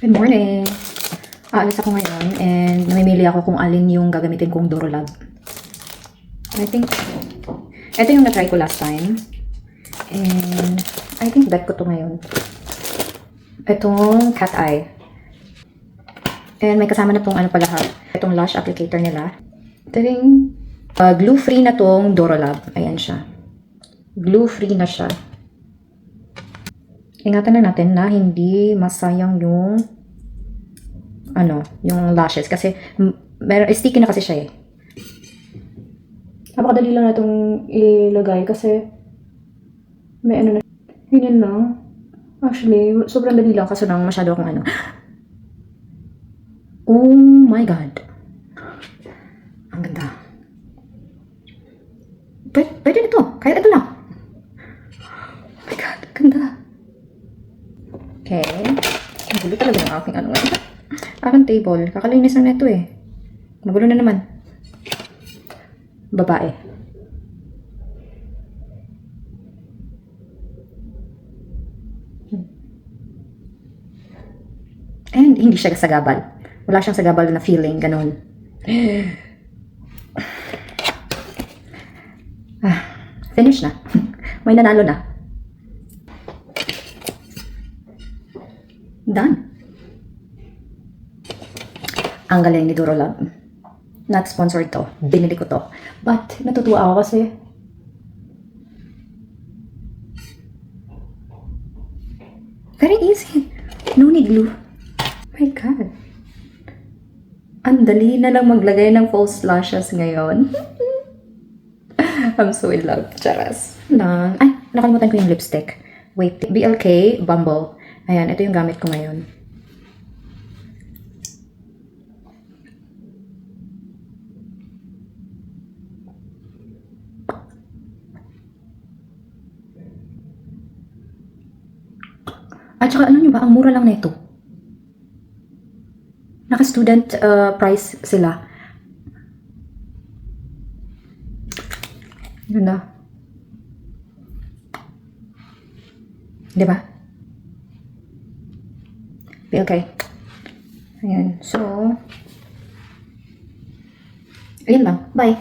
Good morning! Aalis ako ngayon and namimili ako kung alin yung gagamitin kong Durolab. I think, ito yung na-try ko last time. And I think bet ko to ngayon. Itong cat eye. And may kasama na tong ano pala ha. Itong lash applicator nila. Ito yung glue-free na tong Durolab. Ayan siya. Glue-free na siya. Ingatan na natin na hindi masayang yung yung lashes kasi sticky na kasi siya eh. Napakadali lang na itong ilagay kasi may ano na. Ganyan lang. Actually, sobrang dali lang kasi lang masyado akong Oh my God. Ang ganda. Pwede nito. Kahit ito lang. Oh my God. Ang ganda. Okay. Magulo talaga ng aking aking table. Kakalinis na neto eh. Magulo na naman. Babae. And hindi siya sagabal. Wala siyang sagabal na feeling. Ganon. Finish na. May nanalo na. Done. Ang galing ni Durolab. Not sponsored to. Binili ko to. But, natutuwa ako kasi very easy. No need glue. My God. Ang dali na lang maglagay ng false lashes ngayon. I'm so in love. Charas. Ay, nakalimutan ko yung lipstick. Wait, BLK Bumble. Ayan, ito yung gamit ko ngayon. At saka ano nyo ba, ang mura lang nito. Naka-student price sila. Ganda. Diba? Okay. Ayan. So, ayun lang. Bye.